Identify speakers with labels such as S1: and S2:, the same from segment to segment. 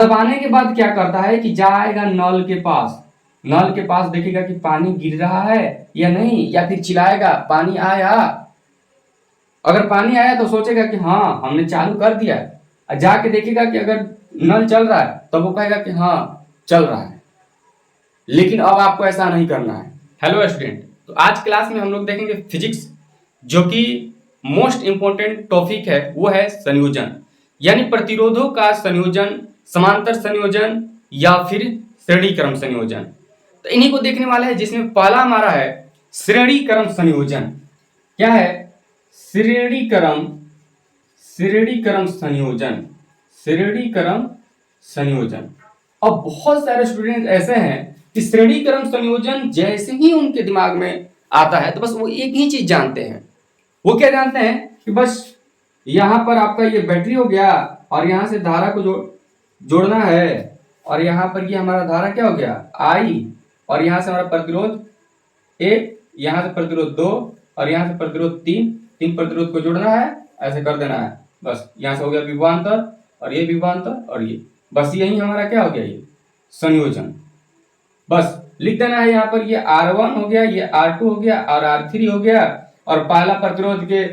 S1: दबाने के बाद क्या करता है कि जाएगा नल के पास, नल के पास देखेगा कि पानी गिर रहा है या नहीं, या फिर चिल्लाएगा पानी आया। अगर पानी आया तो सोचेगा कि हाँ हमने चालू कर दिया है, जाके देखेगा कि अगर नल चल रहा है तो वो कहेगा कि हाँ चल रहा है। लेकिन अब आपको ऐसा नहीं करना है। हेलो स्टूडेंट, तो आज क्लास में हम लोग देखेंगे फिजिक्स, जो कि मोस्ट इंपॉर्टेंट टॉपिक है वो है संयोजन, यानी प्रतिरोधों का संयोजन, समांतर संयोजन या फिर श्रेणी क्रम संयोजन। तो इन्हीं को देखने वाले हैं, जिसमें पहला हमारा है श्रेणी क्रम संयोजन। क्या है? श्रेणी क्रम संयोजन, श्रेणी क्रम संयोजन। अब बहुत सारे स्टूडेंट ऐसे हैं कि श्रेणी क्रम संयोजन जैसे ही उनके दिमाग में आता है तो बस वो एक ही चीज जानते हैं। वो क्या जानते हैं कि बस यहाँ पर आपका ये बैटरी हो गया और यहाँ से धारा को जोड़ना है, और यहाँ पर ये हमारा धारा क्या हो गया आई, और यहाँ से हमारा प्रतिरोध 1, यहाँ से प्रतिरोध 2 और यहाँ से प्रतिरोध 3, तीन प्रतिरोध को जोड़ना है, ऐसे कर देना है। बस यहाँ से हो गया विभवांतर और ये विभवांतर और ये, बस यही हमारा क्या हो गया, ये संयोजन। बस लिख देना है यहाँ पर ये R1 हो गया, ये R2 हो गया और R3 हो गया, और पहला प्रतिरोध के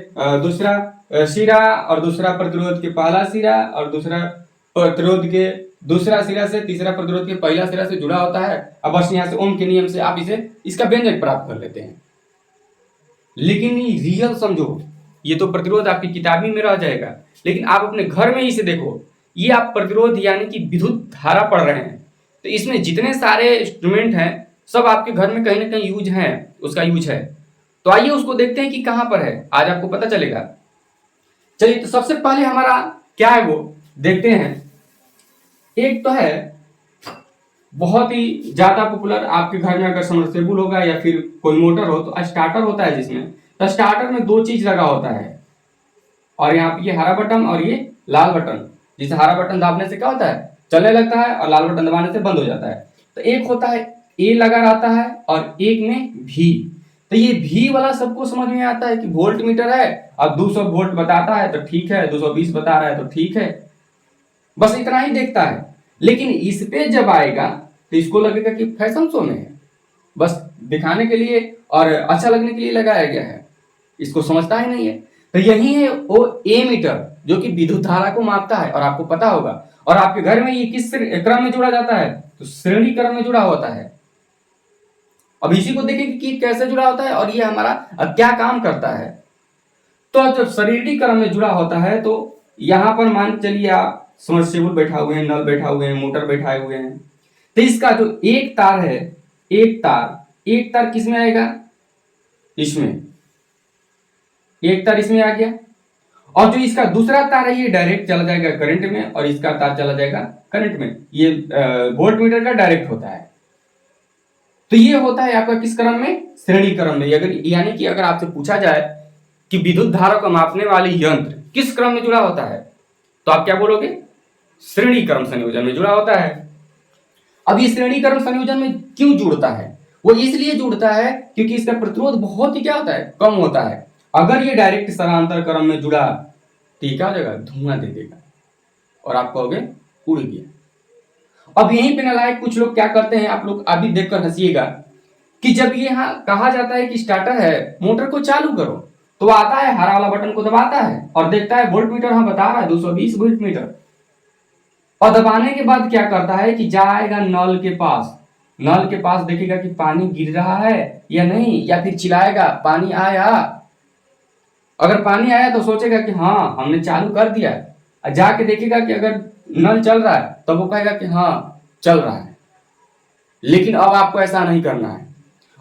S1: दूसरा सिरा और दूसरा प्रतिरोध के पहला सिरा और दूसरा प्रतिरोध के दूसरा सिरा से तीसरा प्रतिरोध के पहला सिरा से जुड़ा होता है। अब बस यहाँ से ओम के नियम से आप इसका व्यंजक प्राप्त कर लेते हैं। लेकिन ये रियल समझो, ये तो प्रतिरोध आपकी किताबी में रह जाएगा, लेकिन आप अपने घर में इसे देखो। ये आप प्रतिरोध यानी कि विद्युत धारा पढ़ रहे हैं, तो इसमें जितने सारे इंस्ट्रूमेंट हैं सब आपके घर में कहीं ना कहीं यूज है, उसका यूज है। तो आइए उसको देखते हैं कि कहां पर है, आज आपको पता चलेगा। चलिए, तो सबसे पहले हमारा क्या है वो देखते हैं। एक तो है बहुत ही ज्यादा पॉपुलर, आपके घर में अगर सबमर्सिबल होगा या फिर कोई मोटर हो तो स्टार्टर होता है, जिसमें तो स्टार्टर में दो चीज लगा होता है, और यहाँ पे ये हरा बटन और ये लाल बटन। जिसे हरा बटन दाबने से क्या होता है, चलने लगता है, और लाल बटन दबाने से बंद हो जाता है। तो एक होता है ए लगा रहता है और एक में भी। तो ये भी वाला सबको समझ में आता है कि वोल्ट मीटर है, अब 200 वोल्ट बताता है तो ठीक है, 220 बता रहा है तो ठीक है, बस इतना ही देखता है। लेकिन इस पे जब आएगा तो इसको लगेगा कि फैशन शो में है, बस दिखाने के लिए और अच्छा लगने के लिए लगाया गया है, इसको समझता ही नहीं है। तो यही है वो ए मीटर, जो कि विद्युत धारा को मापता है, और आपको पता होगा। और आपके घर में ये किस क्रम में जुड़ा जाता है, तो श्रेणी क्रम में जुड़ा होता है। अब इसी को देखेंगे कि कैसे जुड़ा होता है और ये हमारा क्या काम करता है। तो जब श्रेणी क्रम में जुड़ा होता है तो यहां पर मान चलिए आप सबमर्सिबल बैठा हुए हैं, नल बैठा हुए हैं, मोटर बैठाए हुए हैं, तो इसका जो एक तार है, एक तार किस में आएगा, इसमें एक तार इसमें आ गया, और जो इसका दूसरा तार है ये डायरेक्ट चला जाएगा करंट में, और इसका तार चला जाएगा करंट में। ये वोल्ट मीटर का डायरेक्ट होता है। तो ये होता है आपका किस क्रम में, श्रेणी क्रम में। अगर यानी कि अगर आपसे पूछा जाए कि विद्युत धारा को मापने वाली यंत्र किस क्रम में जुड़ा होता है, तो आप क्या बोलोगे, श्रेणी क्रम संयोजन में जुड़ा होता है। अब ये श्रेणी क्रम संयोजन में क्यों जुड़ता है, वो इसलिए जुड़ता है क्योंकि इसका प्रतिरोध बहुत ही क्या होता है, कम होता है। अगर ये डायरेक्ट समांतर क्रम में जुड़ा तो क्या हो जाएगा, धुआं दे देगा और आप कहोगे उड़ गया। अब यहीं पे नालायक कुछ लोग क्या करते हैं, आप लोग अभी देखकर हंसिएगा, कि जब ये यहाँ कहा जाता है कि स्टार्टर है, मोटर को चालू करो, तो आता है हरा वाला बटन को दबाता है और देखता है वोल्ट मीटर हाँ बता रहा है 220 वोल्ट मीटर, और दबाने के बाद क्या करता है कि जाएगा नल के पास, नल के पास देखेगा कि पानी गिर रहा है या नहीं, या फिर चिल्लाएगा पानी आया। अगर पानी आया तो सोचेगा कि हाँ हमने चालू कर दिया, जाके देखेगा कि अगर नल चल रहा है तो वो कहेगा कि हाँ चल रहा है। लेकिन अब आपको ऐसा नहीं करना है।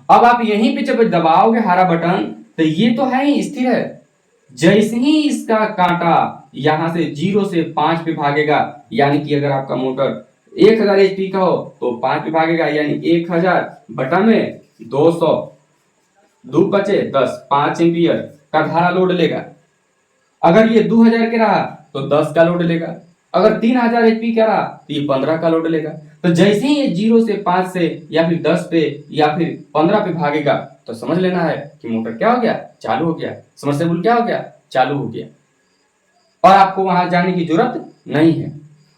S1: अब आप यहीं पे जब दबाओगे हरा बटन तो ये तो है ही स्थिर है, जैसे ही इसका कांटा यहां से 0 से 5 पे भागेगा, यानी कि अगर आपका मोटर 1000 HP का हो तो 5 पे भागेगा, यानी 1000 बटा में 200, 2 बचे 10, 5 एम्पियर का धारा लोड लेगा। अगर ये 2000 के रहा तो 10 का लोड लेगा, अगर 3000 HP का रहा तो ये 15 का लोड लेगा। तो जैसे ही ये 0 से 5 से या फिर 10 पे या फिर 15 पे भागेगा तो समझ लेना है कि मोटर क्या हो गया, चालू हो गया, सबमर्सिबल क्या हो गया, चालू हो गया, और आपको वहां जाने की जरूरत नहीं है।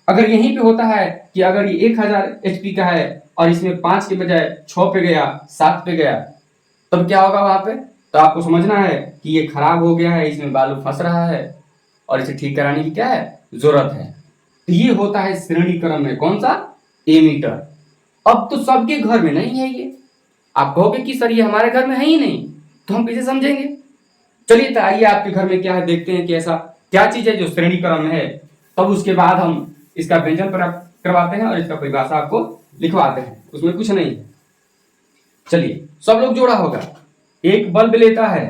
S1: अगर यहीं पे होता है कि अगर ये 1000 HP का है और इसमें 5 के बजाय 6 पे गया, 7 पे गया, तब क्या होगा वहां पे? तो आपको समझना है कि ये खराब हो गया है, इसमें बालू फंस रहा है और इसे ठीक कराने की क्या है, जरूरत है। तो ये होता है श्रेणी क्रम में कौन सा, एमीटर। अब तो सबके घर में नहीं है ये। आप कहोगे कि सर ये हमारे घर में है ही नहीं, तो हम कैसे समझेंगे? चलिए तो आइए आपके घर में क्या है देखते हैं कि ऐसा क्या चीज है जो श्रेणी क्रम में है। तब उसके बाद हम इसका व्यंजन प्राप्त करवाते हैं और इसका परिभाषा आपको लिखवाते हैं, उसमें कुछ नहीं है। चलिए सब लोग जोड़ा होगा। एक बल्ब लेता है,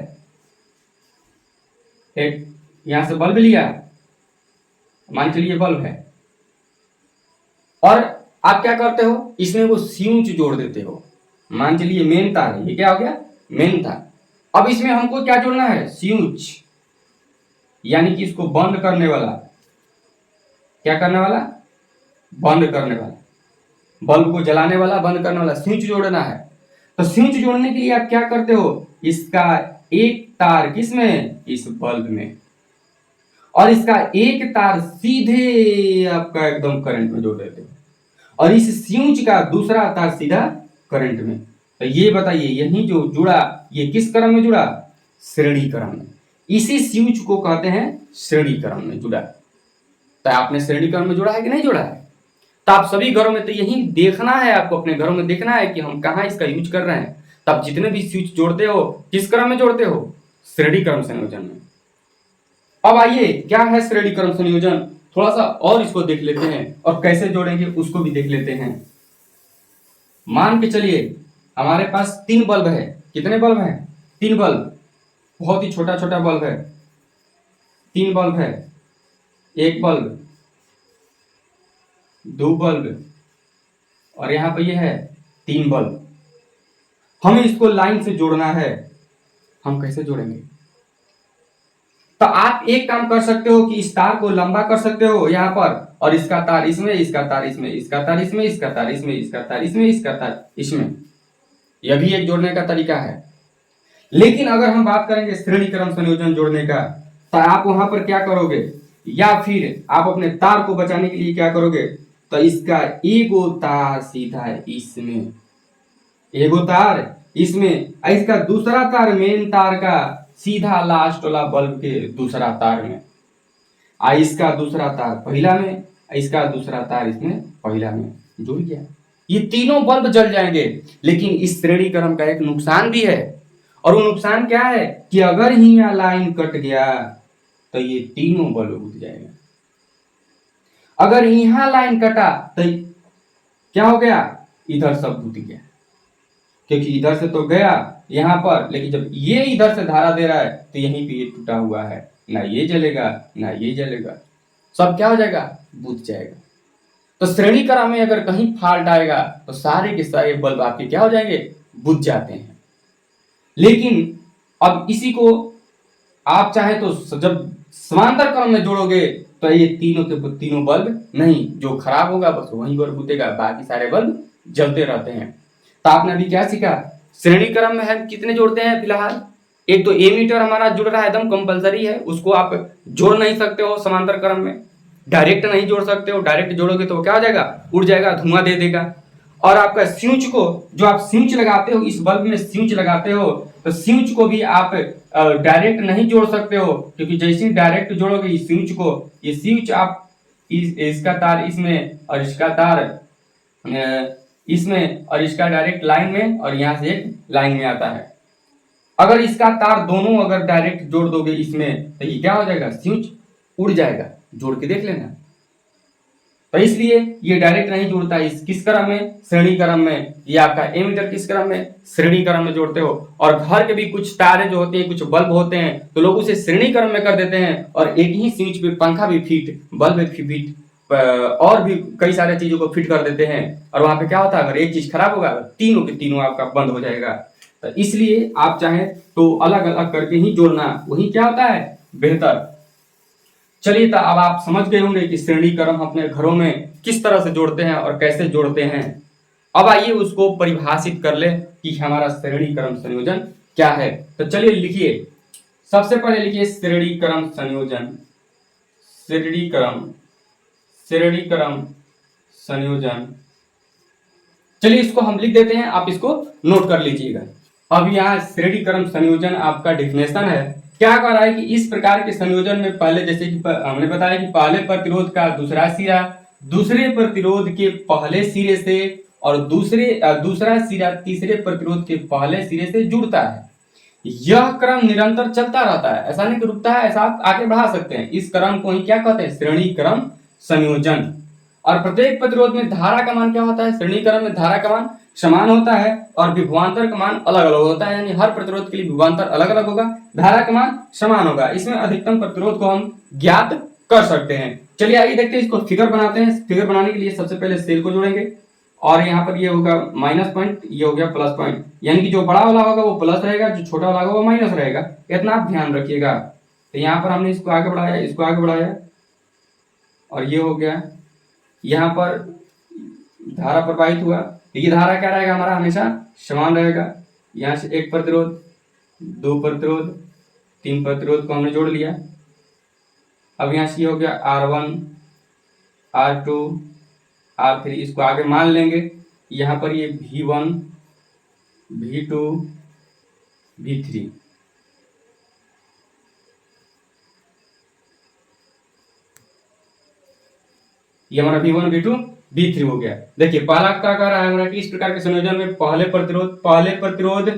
S1: एक यहां से बल्ब लिया, मान चलिए बल्ब है, और आप क्या करते हो, इसमें वो स्विच जोड़ देते हो। मान चलिए मेन तार है, ये क्या हो गया, मेन तार। अब इसमें हमको क्या जोड़ना है, स्विच, यानी कि इसको बंद करने वाला। क्या करने वाला, बंद करने वाला, बल्ब को जलाने वाला, बंद करने वाला स्विच जोड़ना है। तो स्विच जोड़ने के लिए आप क्या करते हो, इसका एक तार किसमें, इस बल्ब में, और इसका एक तार सीधे आपका एकदम करंट में जोड़ देते हो, और इस स्विच का दूसरा तार सीधा करंट में। तो ये बताइए यही जो जुड़ा, ये किस क्रम में जुड़ा, श्रेणी क्रम में। इसी स्विच को कहते हैं श्रेणी क्रम में जुड़ा। तो आपने श्रेणी क्रम में जुड़ा है कि नहीं जुड़ा है? तो आप सभी घरों में तो यही देखना है, आपको अपने घरों में देखना है कि हम कहाँ इसका यूज कर रहे हैं। तब जितने भी स्विच जोड़ते हो किस क्रम में जोड़ते हो, श्रेणी क्रम संयोजन में। अब आइए क्या है श्रेणी क्रम संयोजन, थोड़ा सा और इसको देख लेते हैं और कैसे जोड़ेंगे उसको भी देख लेते हैं। मान के चलिए हमारे पास 3 बल्ब है। कितने बल्ब हैं, 3 बल्ब, बहुत ही छोटा छोटा बल्ब है। 3 बल्ब है, एक बल्ब, 2 बल्ब, और यहां पर ये है 3 बल्ब। हमें इसको लाइन से जोड़ना है। हम कैसे जोड़ेंगे? तो आप एक काम कर सकते हो कि इस तार को लंबा कर सकते हो यहां पर, और इसका तार इसमें, इसका तार इसमें, इसका तार इसमें, इसका तार इसमें, इसका तार इसमें, इसका तार इसमें। यह भी एक जोड़ने का तरीका है। लेकिन अगर हम बात करेंगे श्रेणी क्रम संयोजन जोड़ने का, तो आप वहां पर क्या करोगे, या फिर आप अपने तार को बचाने के लिए क्या करोगे, तो इसका एगो तार सीधा इसमें, एगो तार इसमें, इसका दूसरा तार मेन तार का सीधा लास्ट वाला बल्ब के दूसरा तार में, इसका दूसरा तार पहला में, इसका दूसरा तार इसमें पहला में जुड़ गया। ये तीनों बल्ब जल जाएंगे। लेकिन इस श्रेणी क्रम का एक नुकसान भी है, और वो नुकसान क्या है कि अगर ही यहाँ लाइन कट गया तो ये तीनों बल्ब बुझ जाएगा। अगर यहां लाइन कटा तो क्या हो गया, इधर सब बुझ गया, क्योंकि इधर से तो गया यहां पर, लेकिन जब ये इधर से धारा दे रहा है तो यहीं पे ये टूटा हुआ है, ना ये जलेगा ना ये जलेगा, सब क्या हो जाएगा, बुझ जाएगा। तो श्रेणी क्रम में अगर कहीं फॉल्ट आएगा तो सारे के सारे बल्ब आपके क्या हो जाएंगे, बुझ जाते हैं। लेकिन अब इसी को आप चाहे तो जब समांतर क्रम में जोड़ोगे तो ये तीनों के तीनों बल्ब नहीं, जो खराब होगा बस वही बल्ब बुझेगा, बाकी सारे बल्ब जलते रहते हैं। तो आपने अभी क्या सीखा, श्रेणी क्रम में हम कितने जोड़ते हैं फिलहाल, एक तो एमीटर हमारा जुड़ रहा है, एकदम कंपलसरी है, उसको आप जोड़ नहीं सकते हो समांतर क्रम में, डायरेक्ट नहीं जोड़ सकते हो, डायरेक्ट जोड़ोगे तो क्या हो जाएगा, उड़ जाएगा, धुआं दे देगा। और आपका स्विच को, जो आप स्विच लगाते हो, इस बल्ब में स्विच लगाते हो, तो स्विच को भी आप डायरेक्ट नहीं जोड़ सकते हो, क्योंकि जैसे ही डायरेक्ट जोड़ोगे इस स्विच को, ये स्विच आप इसका तार इसमें और इसका तार इसमें और इसका डायरेक्ट लाइन में, और यहाँ से एक लाइन में आता है। अगर इसका तार दोनों अगर डायरेक्ट जोड़ दोगे इसमें तो ये क्या हो जाएगा, स्विच उड़ जाएगा। जोड़ के देख लेना। तो इसलिए ये डायरेक्ट नहीं जुड़ता, इस किस क्रम में, श्रेणी क्रम में। ये आपका एमीटर किस क्रम में, श्रेणी क्रम में जोड़ते हो। और घर के भी कुछ तारे जो होते हैं, कुछ बल्ब होते हैं, तो लोग उसे श्रेणी क्रम में कर देते हैं, और एक ही स्विच पे पंखा भी फिट, बल्ब भी फिट, और भी कई सारे चीजों को फिट कर देते हैं। और वहां पे क्या होता है, अगर एक चीज खराब होगा तीनों के तीनों आपका बंद हो जाएगा। तो इसलिए आप चाहें तो अलग अलग करके ही जोड़ना, वही क्या होता है, बेहतर। चलिए तो अब आप समझ गए होंगे कि श्रेणी क्रम अपने घरों में किस तरह से जोड़ते हैं और कैसे जोड़ते हैं। अब आइए उसको परिभाषित कर ले कि हमारा श्रेणी क्रम संयोजन क्या है। तो चलिए लिखिए, सबसे पहले लिखिए श्रेणी क्रम संयोजन। श्रेणी क्रम श्रेणी क्रम संयोजन। चलिए इसको हम लिख देते हैं, आप इसको नोट कर लीजिएगा। अब यहाँ श्रेणी क्रम संयोजन आपका डेफिनेशन है। क्या कह रहा है कि इस प्रकार के संयोजन में पहले, जैसे कि हमने बताया कि पहले प्रतिरोध का दूसरा सिरा दूसरे प्रतिरोध के पहले सिरे से और दूसरा सिरा तीसरे प्रतिरोध के पहले सिरे से जुड़ता है। यह क्रम निरंतर चलता रहता है, ऐसा नहीं कि रुकता है, ऐसा आप आगे बढ़ा सकते हैं। इस क्रम को ही क्या कहते हैं? श्रेणी क्रम संयोजन। और प्रत्येक प्रतिरोध में धारा का मान क्या होता है? श्रेणी क्रम में धारा का मान समान होता है और विभवांतर का मान अलग अलग होता है, यानी हर प्रतिरोध के लिए विभवांतर अलग अलग होगा, धारा का मान समान होगा। इसमें अधिकतम प्रतिरोध को हम ज्ञात कर सकते हैं। चलिए आइए देखते हैं, इसको फिगर बनाते हैं। फिगर बनाने के लिए सबसे पहले सेल को जोड़ेंगे और यहाँ पर ये होगा माइनस पॉइंट, ये हो गया प्लस पॉइंट, यानी कि जो बड़ा वाला होगा वो प्लस रहेगा, जो छोटा वाला होगा वो माइनस रहेगा। इतना आप ध्यान रखिएगा। तो यहाँ पर हमने इसको आगे बढ़ाया, इसको आगे बढ़ाया और ये हो गया। यहाँ पर धारा प्रवाहित हुआ, तो ये धारा क्या रहेगा? हमारा हमेशा समान रहेगा। यहाँ से एक प्रतिरोध, दो प्रतिरोध, तीन प्रतिरोध को हमने जोड़ लिया। अब यहाँ से ये हो गया R1, R2, R3, इसको आगे मान लेंगे। यहाँ पर ये V1, V2, V3, ये हमारा V1, V2, V3 हो गया। देखिए पहला क्या कह रहा है हमारा कि इस प्रकार के संयोजन में पहले प्रतिरोध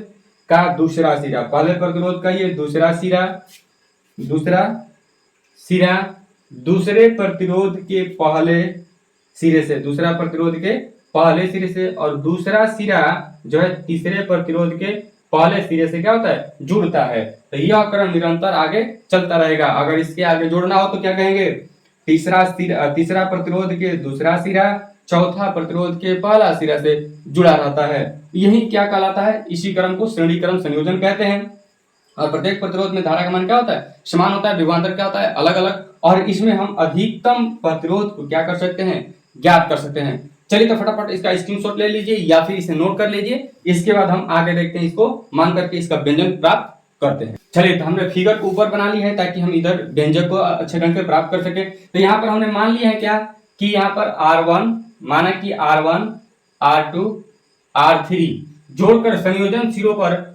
S1: का दूसरा सिरा, पहले प्रतिरोध का ये दूसरा सिरा दूसरे प्रतिरोध के पहले सिरे से, दूसरा प्रतिरोध के पहले सिरे से और दूसरा सिरा जो है तीसरे प्रतिरोध के पहले सिरे से क्या होता है? जुड़ता है। तो यह क्रम निरंतर आगे चलता रहेगा। अगर इसके आगे जोड़ना हो तो क्या कहेंगे? तीसरा प्रतिरोध के दूसरा सिरा चौथा प्रतिरोध के पहला सिरा से जुड़ा रहता है। यही क्या कहलाता है? इसी क्रम को श्रेणी क्रम संयोजन कहते हैं। और प्रत्येक प्रतिरोध में धारा का मान क्या होता है? समान होता है, विभवांतर क्या होता है? अलग अलग। और इसमें हम अधिकतम प्रतिरोध को क्या कर सकते हैं? ज्ञात कर सकते हैं। चलिए तो फटाफट इसका स्क्रीनशॉट ले लीजिए या फिर इसे नोट कर लीजिए। इसके बाद हम आगे देखते हैं, इसको मान करके इसका व्यंजन प्राप्त करते हैं। चलिए तो हमने फिगर को ऊपर बना ली है ताकि हम इधर व्यंजक को अच्छे ढंग से प्राप्त कर सके। तो यहाँ पर हमने मान लिया है क्या कि यहाँ पर R1 माना कि R1, R2, R3 जोड़कर संयोजन सिरों पर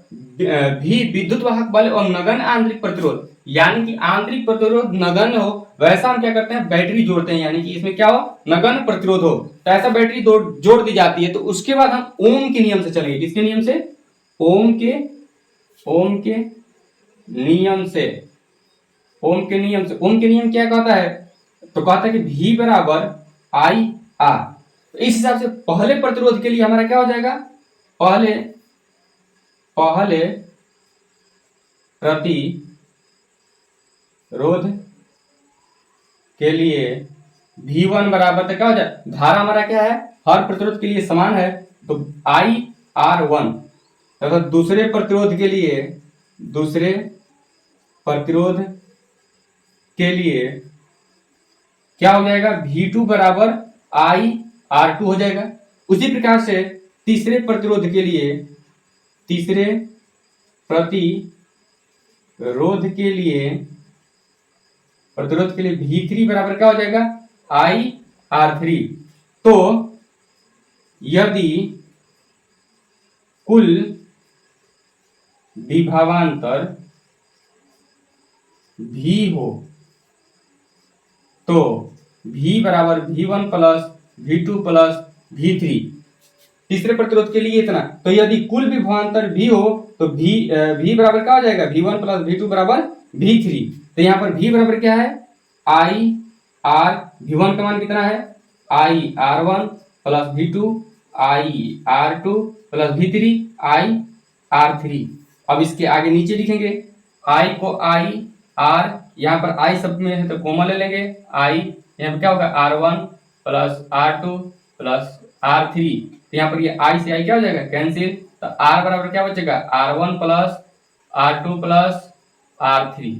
S1: भी विद्युत वाहक बल और नगण्य आंतरिक प्रतिरोध, यानी कि आंतरिक प्रतिरोध नगण्य हो वैसा हम क्या करते हैं? बैटरी जोड़ते हैं, यानी कि इसमें क्या हो? नगण्य प्रतिरोध हो। तो ऐसा बैटरी जोड़ दी जाती है। तो उसके बाद हम ओम के नियम से चलेंगे। किसके नियम से? ओम के नियम से। ओम के नियम क्या कहता है? तो कहता है कि V बराबर IR। तो इस हिसाब से पहले प्रतिरोध के लिए हमारा क्या हो जाएगा? पहले प्रतिरोध के लिए V1 बराबर तो क्या हो जाए? धारा हमारा क्या है? हर प्रतिरोध के लिए समान है, तो IR1 तथा दूसरे प्रतिरोध के लिए क्या हो जाएगा? V2 बराबर IR2 हो जाएगा। उसी प्रकार से तीसरे प्रतिरोध के लिए V3 बराबर क्या हो जाएगा? IR3। तो यदि कुल विभवांतर V हो तो V बराबर V1 plus V2 plus V3। तीसरे प्रतिरोध के लिए इतना। तो यदि कुल विभवांतर V हो तो V बराबर क्या हो जाएगा? V1 प्लस V2 बराबर V3। तो यहाँ पर V बराबर क्या है? V1 का मान कितना है? IR1 plus V2 IR2 plus V3 IR3। अब इसके आगे नीचे लिखेंगे I को IR, यहाँ पर I शब्द में है तो कोमा ले लेंगे। I यहाँ पर क्या होगा? R1 plus R2 plus R3। तो यहाँ पर ये I से I क्या हो जाएगा? कैंसिल। तो R बराबर क्या बचेगा? R1 plus R2 plus R3।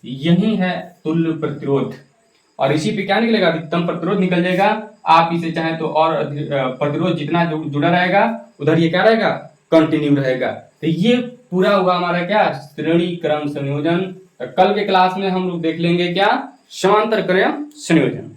S1: यही है तुल्य प्रतिरोध। और इसी पे क्या निकलेगा? अधिकतम प्रतिरोध निकल जाएगा। आप इसे चाहें तो और प्रतिरोध जितना जुड़ा रहेगा उधर ये क्या रहेगा? कंटिन्यू रहेगा। तो ये पूरा हुआ हमारा क्या? श्रेणी क्रम संयोजन। तो कल के क्लास में हम लोग देख लेंगे क्या? समांतर क्रम संयोजन।